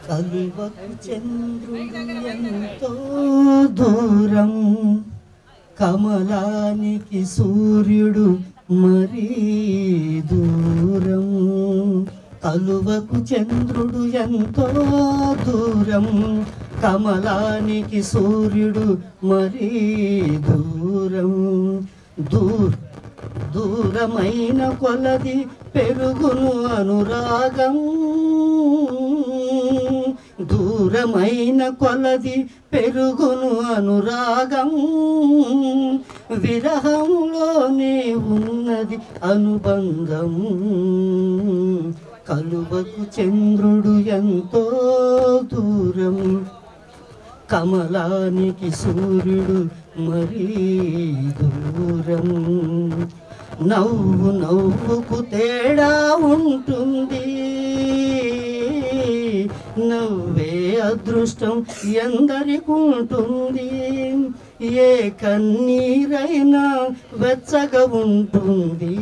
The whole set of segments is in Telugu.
కలువకు చంద్రుడు ఎంతో దూరం, కమలానికి సూర్యుడు మరీ దూరం. కలువకు చంద్రుడు ఎంతో దూరం, కమలానికి సూర్యుడు మరీ దూరం. దూరమైన కొలది పెరుగును అనురాగం, దూరమైన కొలది పెరుగును అనురాగం. విరహంలోనే ఉన్నది అనుబంధం. కలువకు చంద్రుడు ఎంతో దూరం, కమలానికి సూర్యుడు మరీ దూరం. నవ్వుకు తేడా ఉంటుంది, నవ్వే అదృష్టం ఎందరికి ఉంటుంది. ఏ కన్నీరైనా వెచ్చగా ఉంటుంది,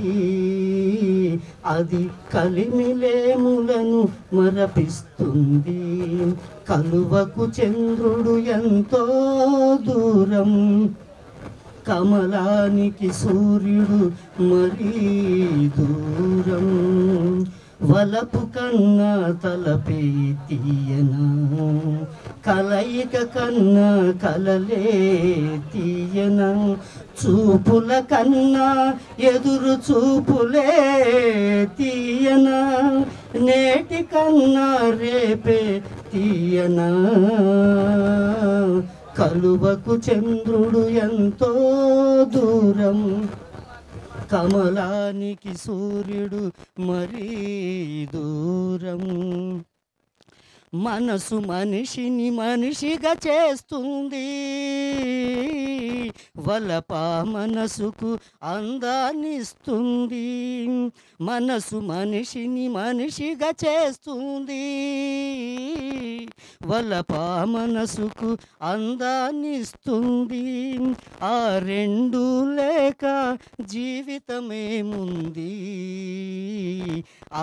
అది కలిమిలేములను మరపిస్తుంది. కలువకు చంద్రుడు ఎంతో దూరం, కమలానికి సూర్యుడు మరీ దూరం. వలపు కన్నా తలపే తీయనా, కలయిక కన్నా కలలే తీయనా. చూపుల కన్నా ఎదురు చూపులే తీయనా, నేటి కన్నా రేపే తీయనా. కలువకు చంద్రుడు ఎంతో దూరం, కమలానికి సూర్యుడు మరీ దూరం. మనసు మనిషిని మనిషిగా చేస్తుంది, వలప మనసుకు అందాన్నిస్తుంది. మనసు మనిషిని మనిషిగా చేస్తుంది, వలప మనసుకు అందాన్నిస్తుంది. ఆ రెండు లేక జీవితమేముంది,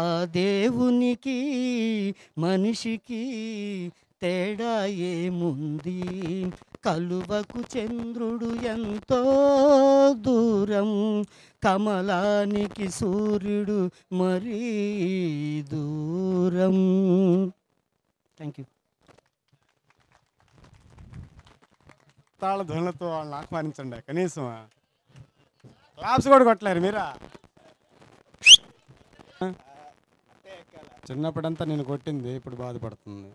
ఆ దేవునికి మనిషికి తేడా ఏముంది. కలువకు చంద్రుడు ఎంతో దూరం, కమలానికి సూర్యుడు మరీ దూరం. Thank you. తాళధ్వనులతో వాళ్ళని ఆహ్వానించండి. కనీసం క్లాప్స్ కూడా కొట్టలేరు మీరా? చిన్నప్పుడంతా నేను కొట్టింది ఇప్పుడు బాధపడుతుంది.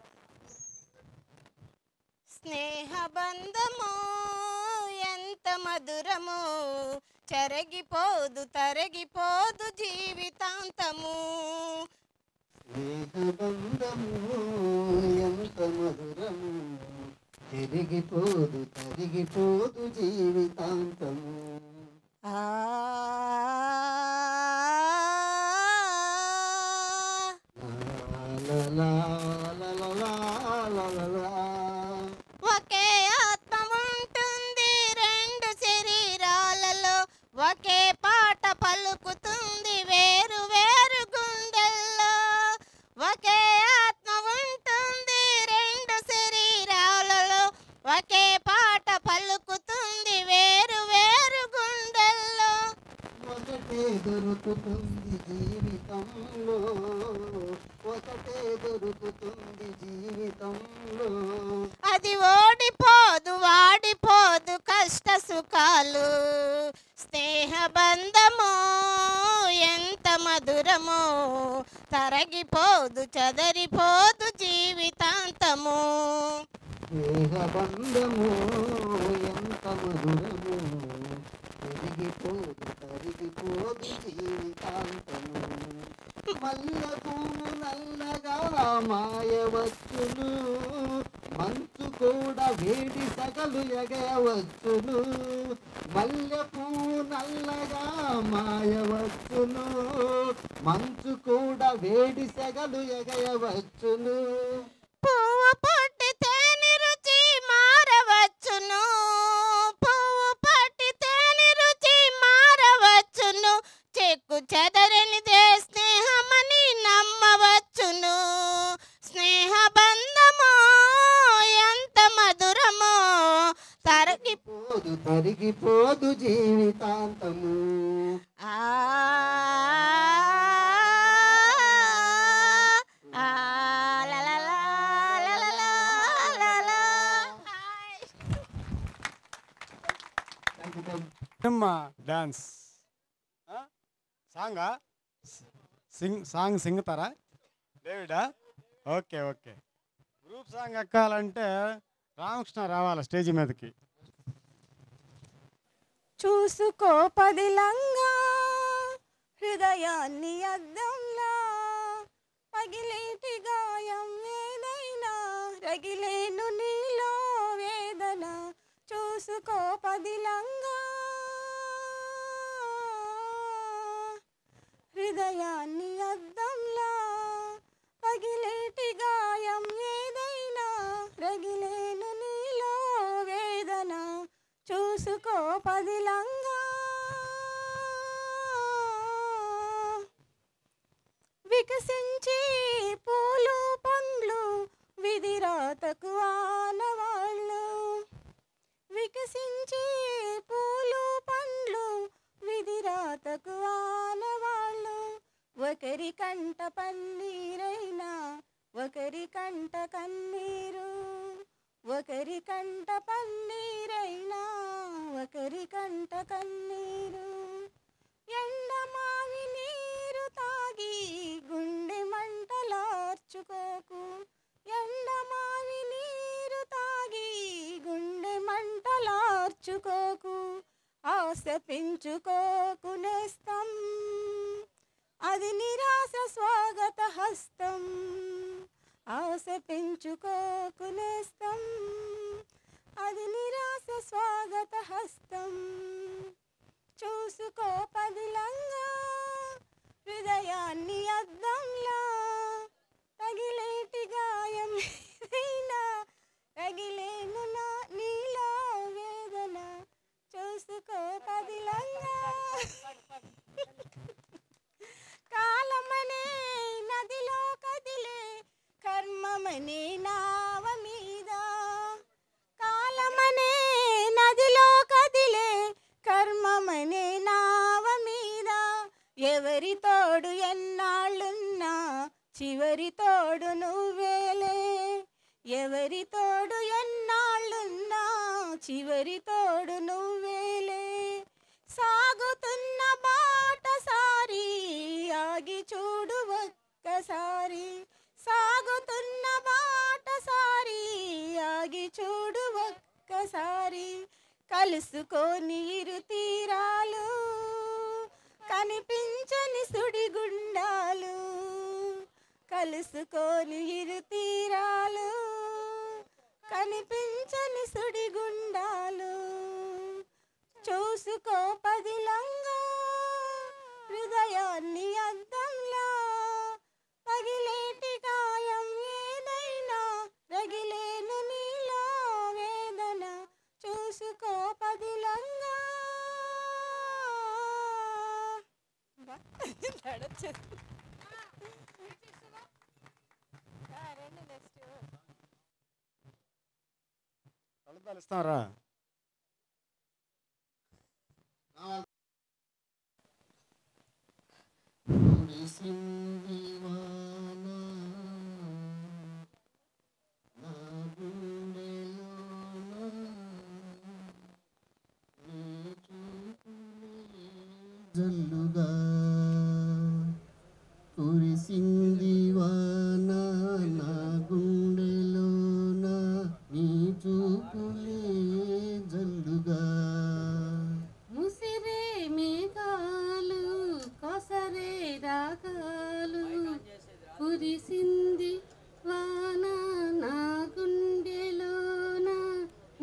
స్నేహబంధము ఎంత మధురము, చెరగిపోదు తరగిపోదు జీవితాంతము. స్నేహబంధము ఎంత మధురము, చెరిగిపోదు తరిగిపోదు జీవితాంతము. ఒకే ఆత్మ ఉంటుంది రెండు శరీరాలలో, ఒకే పాట పలుకుతుంది వేరు వేరు గుండెల్లో. ఒకే ఆత్మ ఉంటుంది రెండు శరీరాలలో, ఒకే పాట పలుకుతుంది వేరు వేరు గుండెల్లో. ఒకటే దొరుకుతుంది జీవితంలో, ఒకటే దొరుకుతుంది జీవితంలో. అది ఓడిపోదు వాడిపోదు కష్ట సుఖాలు. స్నేహబంధము ఎంత మధురము, తరగిపోదు చెదరిపోదు జీవితాంతము. స్నేహబంధము ఎంత మధురము, చెరిగిపోదు తరిగిపోదు జీవితాంతము. మల్లె పువ్వు నల్లగా మాయవచ్చును, మంచు కూడా వేడి సగలు ఎగవచ్చును. మల్లె పువ్వు నల్లగా మాయవచ్చును, మంచు కూడా వేడి సెగలు ఎగయవచ్చును. పువ్వు పుట్టితే రుచి మారవచ్చును, పువ్వు పట్టితే రుచి మారవచ్చును. చెక్కు చెదరనిదే స్నేహమని నమ్మవచ్చును. తెగిపోదు జీవితాంతము. ఆ ఆ లా లా లా లా లా లా లా లా. హాయ్. అమ్మా డాన్స్ సాంగా సాంగ్ సింగుతారా డేవిడా? Okay okay. గ్రూప్ సాంగ్ ఎక్కాలంటే రామకృష్ణ రావాలి స్టేజ్ మీదకి. చూసుకో పదిలంగా హృదయాన్ని అద్దంలా, పగిలేటి గాయం ఏదైనా రగిలేను నీలో వేదన. చూసుకో పదిలంగా హృదయాన్ని అద్దంలా, పగిలేటి గాయం ఏదైనా రగిలేను నీలో వేదన. చూసుకో పదిలంగా. వికసించి పూలు పండ్లు విధిరాతకు ఆనవాళ్ళు, వికసించి పూలు పండ్లు విధిరాతకు ఆనవాళ్ళు. ఒకరి కంట పన్నీరైనా ఒకరి కంట కన్నీరు, ఒకరి కంట పన్నీరైనా ఒకరి కంట కన్నీరు. ఎండమావి నీరు తాగి గుండె మంటలార్చుకోకు, ఎండమావి నీరు తాగి గుండె మంటలార్చుకోకు. ఆశ పెంచుకోకు నేస్తం, అది నిరాశ స్వాగత హస్తం. ఆశ పెంచుకోకు నేస్తం, అది నిరాశ స్వాగత హస్తం. చూసుకో పదిలంగా హృదయాన్ని అద్దంలా, తగిలేటి గాయం ఏదైనా రగిలేను నీలో వేదన. చూసుకో పదిలంగా. కాలమనే నదిలో కదిలే కర్మమనే నావ మీద, కాలమనే నదిలో కదిలే కర్మమనే నావ మీద. ఎవరి తోడు ఎన్నాళ్ళున్నా చివరి తోడు నువ్వేలే, ఎవరి తోడు ఎన్నాళ్ళున్నా చివరి తోడు నువ్వేలే. సాగుతున్న బాటసారి ఆగి చూడు ఒక్కసారి, సాగుతున్న బాటసారి ఆగి చూడు ఒక్కసారి. కలుసుకోని ఇరు తీరాలు కనిపించని సుడిగుండాలు, కలుసుకోని ఇరు తీరాలు కనిపించని సుడిగుండాలు. చూసుకో పదిలంగా హృదయాన్ని అద్దంలా, పగిలేటి గాయం ఏదైనా రగిలేను నీలో వేదన. చూసుకో పదిలంగా. ఫలితాలు ఇస్తారా? కురిసింది వాన నా గుండెలోన, నీ చూపులే జల్లుగా. కురిసింది వాన నా గుండెలోన, నీ చూపులే జల్లుగా. ముసిరే మేఘాలు కొసరే రాగాలు, కురిసింది వాన నా గుండెలోన,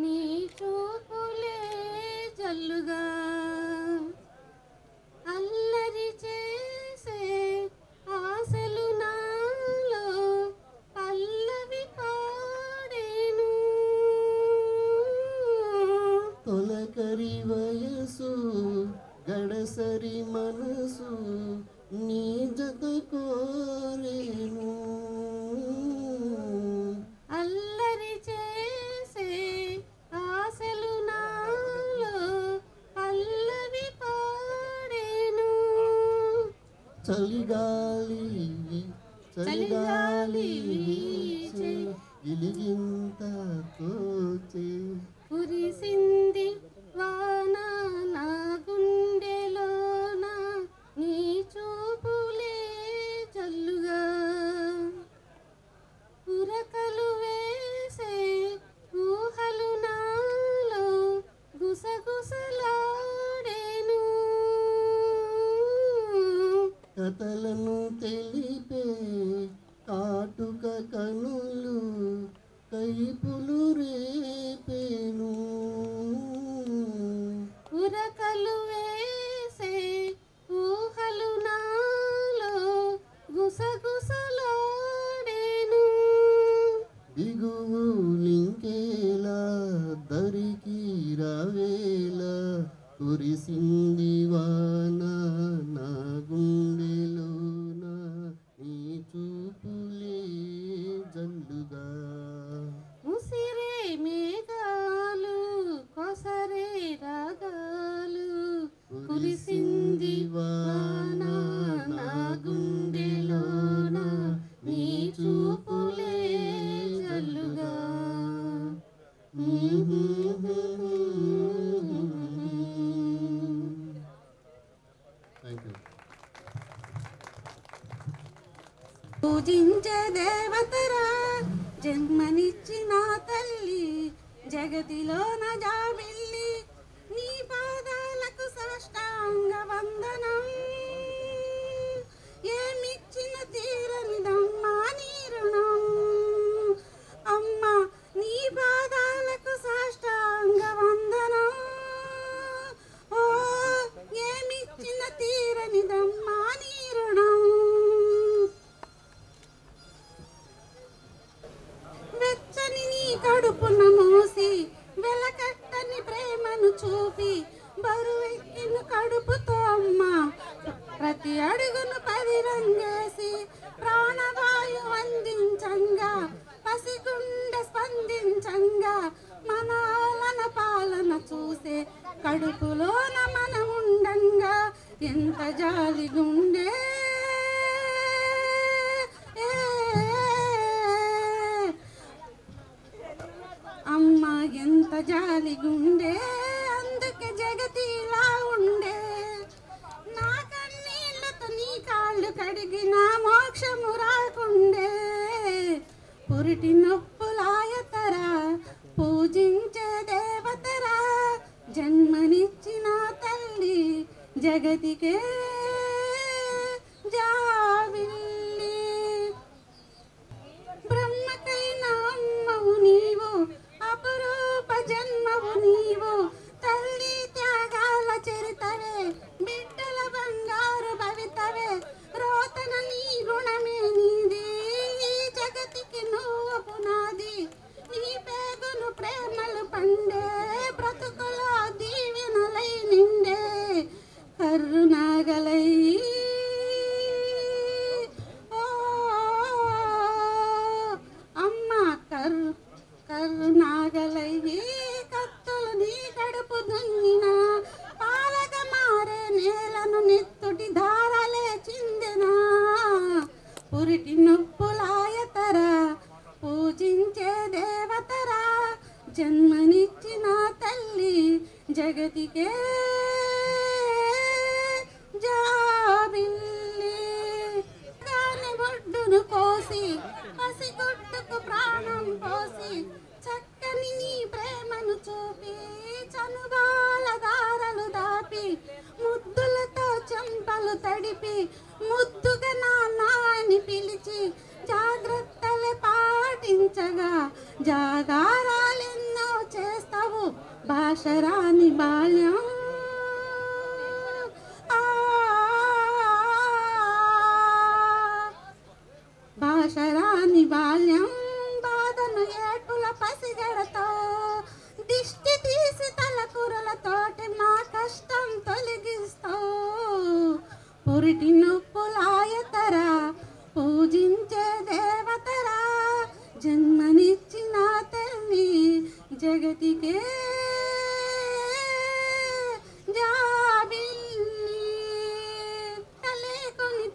నీ చూపులే జల్లుగా. అల్లరి చేసే ఆశలు నాలో పల్లవి పాడేను, తొలకరి వయసు గడసరి మనసు నీ జత కోరేను. అల్లరి చేసే ఆశలు నాలో చలిగాలి చలిగాలి వీచే గిలిగింత తోచే కురిసింది వాన నా గుండెలోన నీ చూపులే జల్లుగా ఉరకలు వేసే ఊహలు నాలో గుసగుసలాడేను కథలను తెలిపే కాటుక కనులు కైపులు రేపేను ఉరకలు వేసే ఊహలు నాలో గుసగుసలాడేను దిగువు లింకేలా దరికి రావేలా కురిసింది వాన నా గుండెలోన నీ చూపులే జల్లుగా ముసిరే మేఘాలు కొసరే రాగాలు కురిసింది వాన నా గుండెలోన నీ చూపులే జల్లుగా థ్యాంక్ యూ. పూజించే దేవతరా జన్మనిచ్చిన తల్లి జగతిలో నా జాబిల్లి నీ పాదాలకు సాష్టాంగ వందనం ఏమిచ్చిన తీరనిదమ్మా నీ రుణం అమ్మ నీ పాదాలకు సాష్టాంగ వందనం ఓ ఏమిచ్చిన తీరనిదమ్మా నీ రుణం వెచ్చని నీ కడుపున మోసి వెలకట్టని ప్రేమను చూపి బరువెక్కిన కడుపుతో అమ్మ ప్రతి అడుగును పదిరంగేసి ప్రాణవాయు అందించంగా పసిగుండె స్పందించంగా మనాలన పాలన చూసే కడుపులోన మనముండంగా ఎంత జాలి గుండె అమ్మ ఎంత జాలి గుండె అందుకే జగతిలా ఉండే నా కన్నీళ్ళతో నీ కాళ్ళు కడిగిన మోక్షము రాకుండే పురిటి నొప్పులాయతరా పూజించే దేవతరా జన్మనిచ్చిన తల్లి జగతికే జాబిల్లి బ్రహ్మకైనా అమ్మవు నీవు అపరూప జన్మవు నీవు తల్లి త్యాగాల చరితవే బిడ్డల బంగారు భవితవే రోతన నీ గుణమే నీది ఈ జగతికి నువ్వు పునాది నీ పేగులు ప్రేమలు పండే బ్రతుకులో దీవెనలై నిండే కరుణాగలై కరుణాగలయ్యి కత్తులు నీ కడుపు దున్నిన పాలక మారే నేలను నెత్తుటి ధారలే చిందిన పురిటి నొప్పులాయతరా పూజించే దేవతరా జన్మనిచ్చిన తల్లి జగతికే జాబిల్లి గాని ఒడ్డును కోసి పసిగొట్టుకు ప్రాణం పోసి చక్కని నీ ప్రేమను చూపి చనుబాల దారలు దాపి ముద్దులతో చెంపలు తడిపి ముద్దుగా నాన్న అని పిలిచి జాగ్రత్తలే పాటించగా జాగారాలెన్నో చేస్తావు భాషరాని బాల్యం భాషరాని బాల్యం బాధను ఏటుల పసిగడతో దిష్టి తీసి తలకూరలతోటి మా కష్టం తొలగిస్తావు పురిటి నొప్పులాయతరా పూజించే దేవతరా జన్మనిచ్చిన తల్లి జగతికే జాబిల్లి తలేకొని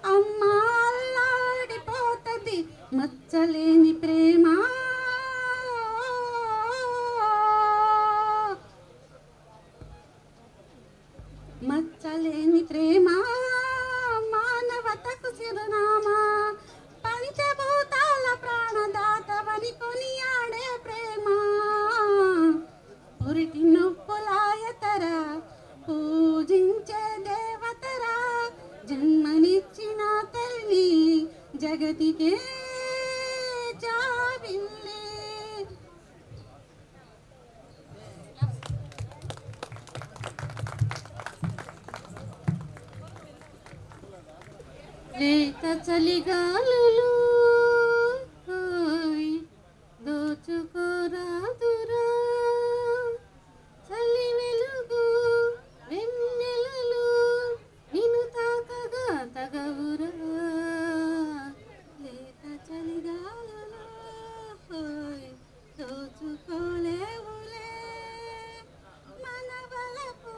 అమ్మ అల్లాడిపోతది మచ్చలేని ప్రేమ మచ్చలేని ప్రేమ మానవతకు చిరునామా పంచభూతాల ప్రాణదాతవని కొనియాడే ప్రేమ పురిటి నొప్పులాయతరా పూజించే దేవతరా జన్మనిచ్చిన తల్లి జగతికే జాబిల్లి లేత చలిగాలులు దోచుకోరాదురా చలి వెలుగు వెన్నెలలు నిన్ను తాకగా తగవురా లేత చలిగాలులు దోచుకోలేవులే మన బలపు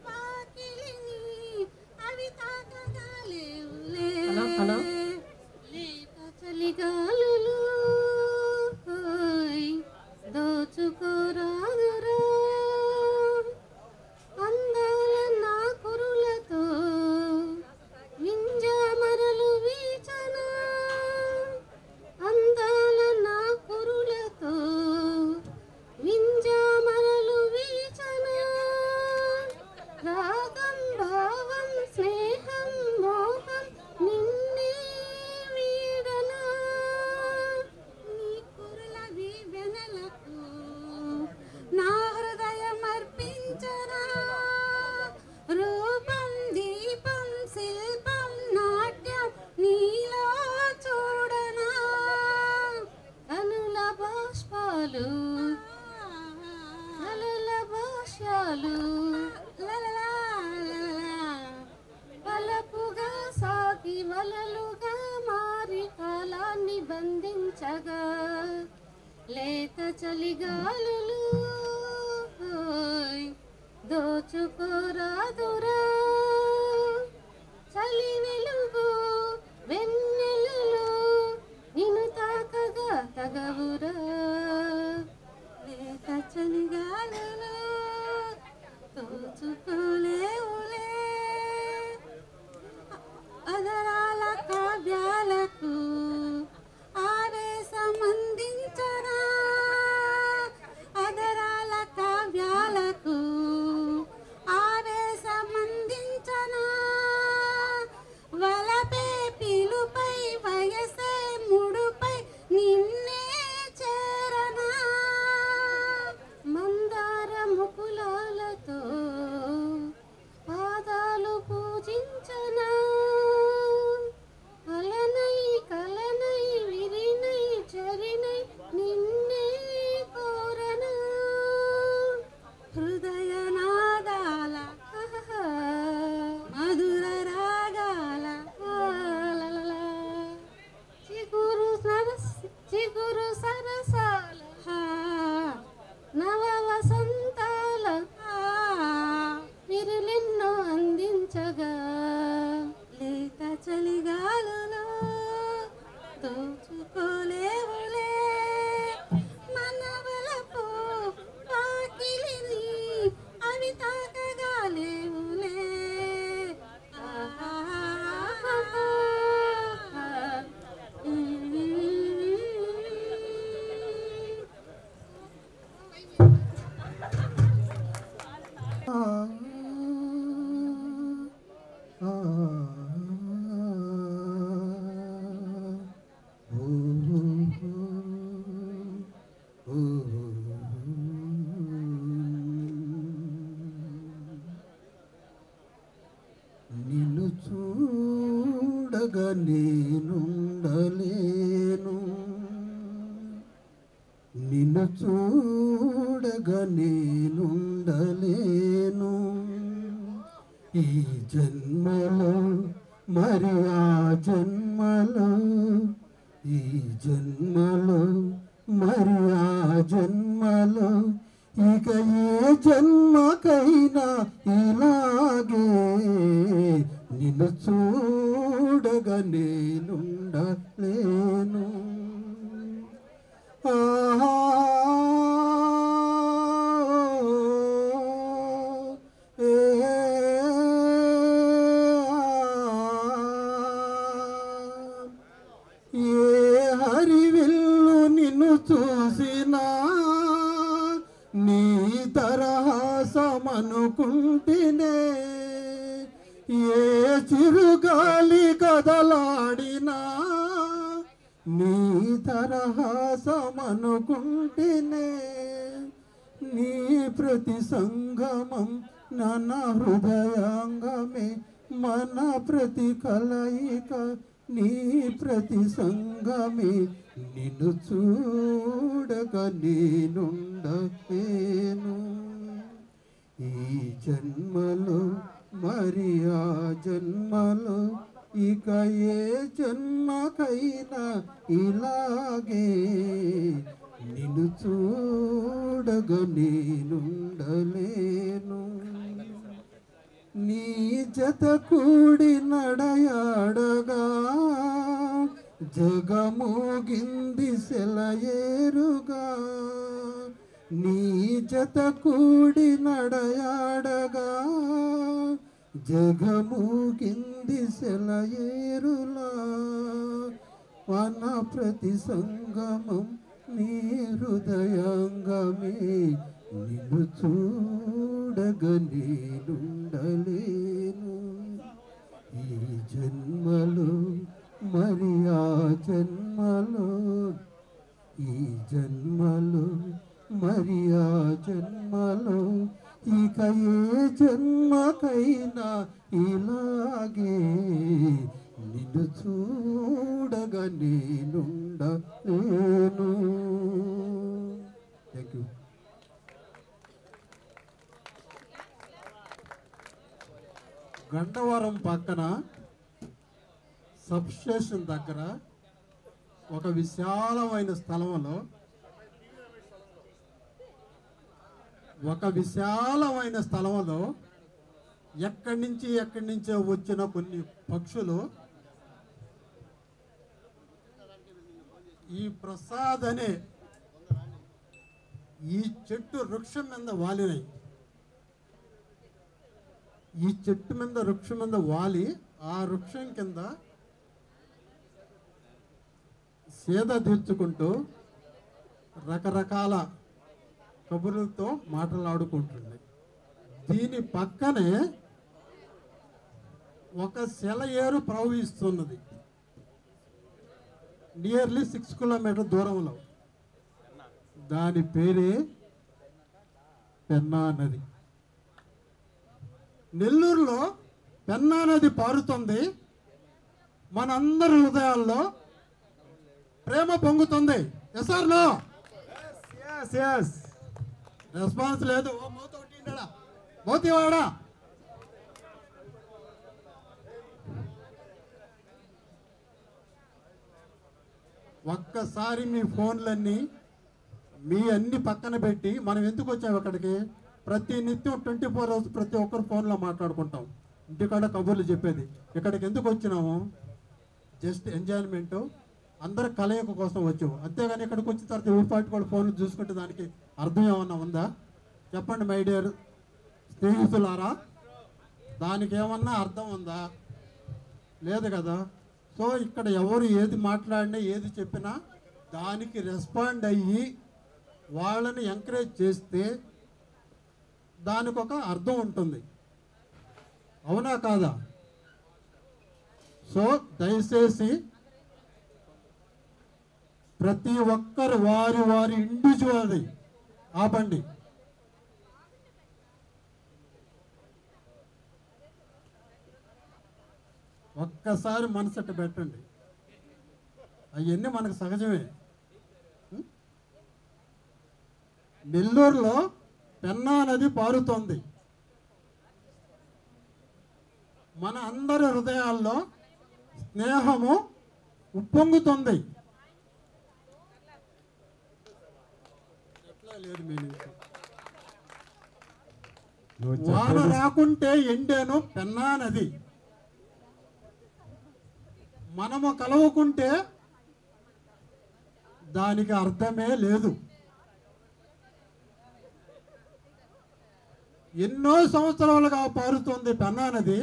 వాకిలిని అవి తాకగా లేవులే లేత చలిగాలులు దోచుకోరాదురా అందాల నా కురులతో వింజామరలు వీచనా అందాల నా కురులతో వింజామరలు వీచనా రాగం భావం స్నేహం మోహం నిన్నే వీడనా నీ కురుల వీవెనలకు నా హృదయం అర్పించరా రూపం దీపం శిల్పం నాట్యం నీలో చూడనా కనుల బాష్పాలు కలల భాష్యాలు వలపుగా సాగి వలలుగా మారి కాలాన్ని బంధించగా లేత చలిగాలులు దోచుకోరాదురా చలి వెలుగు వెన్నెలలు నిన్ను తాకగా తగవురా లేత చలిగాలులు దోచుకోలేవులే అదరాల కావ్యాలకు ఆవేశమందించరా అదరాల కావ్యాలకు ఆవేశమందించనా వలపే పిలుపై వయసే ముడుపై నిన్నే చేరనా మందార ముకులాలతో పాదాలు పూజించనా అలనై కలనై విరినై చరినై నిన్నే కోరనా హృదయ నాదాల మధుర రాగాల చిగురు సరసాల నవ వసంతాల విరులెన్నో అందించగా లేత చలిగాలులో దోచుకోలేవులే మనవలపు వాకిలిని అవి తాకగా లేవులే నిన్ను చూడగా నేనుండలేను నిన్ను చూడగా నేనుండలేను ఈ జన్మలో మరి ఆ జన్మలో ఈ జన్మలో మరి ఆ జన్మలో ఇక ఏ జన్మకైనా ఇలాగే నిన్ను చూడ చూడగా నేనుండలేను. ఆహా ఏ హరివిల్లు నిన్ను చూసినా నీ తరహాసమనుకుంటేనే, ఏ చిరుగాలి కదలాడినా నీ తరహాసమనుకుంటేనే, నీ ప్రతి సంగమం నన్న హృదయాంగమే, మన ప్రతి కలయిక నీ ప్రతి సంగమే, నిన్ను చూడక నేనుండలేను. ఈ జన్మలో మరి ఆ జన్మలో ఇక ఏ జన్మకైనా ఇలాగే నిన్ను చూడగ నేనుండలేను. నీ జత కూడి నడయాడగా జగమోగింది సెలయేరుగా, నీ జత కూడి నడయాడగా జగమోగింది సెలయేరులా, వన ప్రతి సంగమం నీ హృదయాంగమే, నిన్ను చూడగ నేనుండలేను. ఈ జన్మలో మరి ఆ జన్మలో, ఈ జన్మలో మరి ఆ జన్మలో ఇక ఏ జన్మకైనా ఇలాగే నిన్ను చూడగ నేనుండలేను. Thank you. గండవరం పక్కన సబ్స్టేషన్ దగ్గర ఒక విశాలమైన స్థలంలో ఎక్కడి నుంచో వచ్చిన కొన్ని పక్షులు ఈ ప్రసాద్ అనే ఈ చెట్టు వృక్షం మీద వాలినాయి. ఈ చెట్టు మీద వృక్షం మీద వాలి ఆ వృక్షం కింద సేద తీర్చుకుంటూ రకరకాల కబుర్లతో మాట్లాడుకుంటుంది. దీని పక్కనే ఒక సెలయేరు ప్రవహిస్తున్నది నియర్లీ 6 కిలోమీటర్ దూరంలో. దాని పేరే పెన్నా నది. నెల్లూరులో పెన్నా నది పారుతుంది. మనందరి హృదయాల్లో ప్రేమ పొంగుతుంది. Yes are no? రెస్పాన్స్ లేదు. మోతివాడా ఒక్కసారి మీ ఫోన్లన్నీ మీ అన్ని పక్కన పెట్టి మనం ఎందుకు వచ్చాము అక్కడికి? ప్రతి నిత్యం 24 అవర్స్ ప్రతి ఒక్కరు ఫోన్లో మాట్లాడుకుంటాం. ఇంటికాడ కబుర్లు చెప్పేది. ఇక్కడికి ఎందుకు వచ్చినాము? జస్ట్ ఎంజాయ్మెంట్, అందరు కలయిక కోసం వచ్చాము. అంతేగాని ఇక్కడికి వచ్చిన తర్వాత ఊపాటి కూడా ఫోన్లు చూసుకుంటే దానికి అర్థం ఏమన్నా ఉందా? చెప్పండి మై డియర్ స్నేహితులారా, దానికి ఏమన్నా అర్థం ఉందా? లేదు కదా. సో ఇక్కడ ఎవరు ఏది మాట్లాడినా ఏది చెప్పినా దానికి రెస్పాండ్ అయ్యి వాళ్ళని ఎంకరేజ్ చేస్తే దానికి ఒక అర్థం ఉంటుంది. అవునా కాదా? సో దయచేసి ప్రతి ఒక్కరు వారి వారి ఇండివిజువల్ది ఆపండి. ఒక్కసారి మనసట పెట్టండి. అవన్నీ మనకు సహజమే. నెల్లూరులో పెన్నా నది పారుతోంది. మన అందరి హృదయాల్లో స్నేహము ఉప్పొంగుతుంది. వాన రాకుంటే ఎండేను పెన్నా నది. మనము కలవకుంటే దానికి అర్థమే లేదు. ఎన్నో సంవత్సరాలుగా పారుతోంది పెన్నా నది.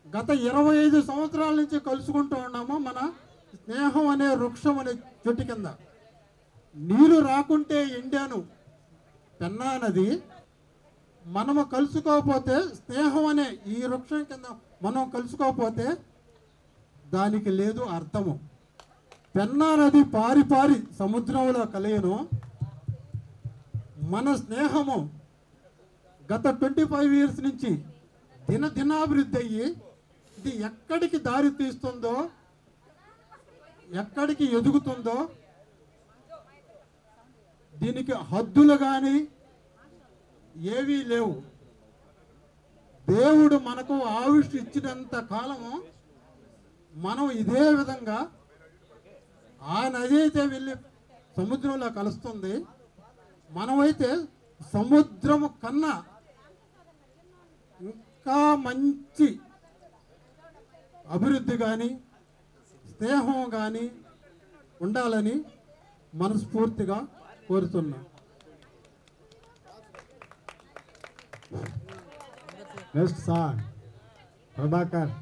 గత 25 సంవత్సరాల నుంచి కలుసుకుంటూ ఉన్నాము మన స్నేహం అనే వృక్షం అనే చెట్టు కింద. నీరు రాకుంటే ఎండాను పెన్నా నది. మనము కలుసుకోకపోతే, స్నేహం అనే ఈ వృక్షం కింద మనం కలుసుకోకపోతే దానికి లేదు అర్థము. పెన్నా నది పారి పారి సముద్రంలో కలియను. మన స్నేహము గత 25 ఇయర్స్ నుంచి దినాభివృద్ధి అయ్యి ఇది ఎక్కడికి దారి తీస్తుందో, ఎక్కడికి ఎదుగుతుందో దీనికి హద్దులు కానీ ఏవీ లేవు. దేవుడు మనకు ఆయుష్ ఇచ్చినంత కాలము మనం ఇదే విధంగా ఆ నది అయితే వెళ్ళి సముద్రంలో కలుస్తుంది, మనమైతే సముద్రము కన్నా ఇంకా మంచి అభివృద్ధి కానీ స్నేహం కానీ ఉండాలని మనస్ఫూర్తిగా కోరుతున్నాం. Next song Prabhakar.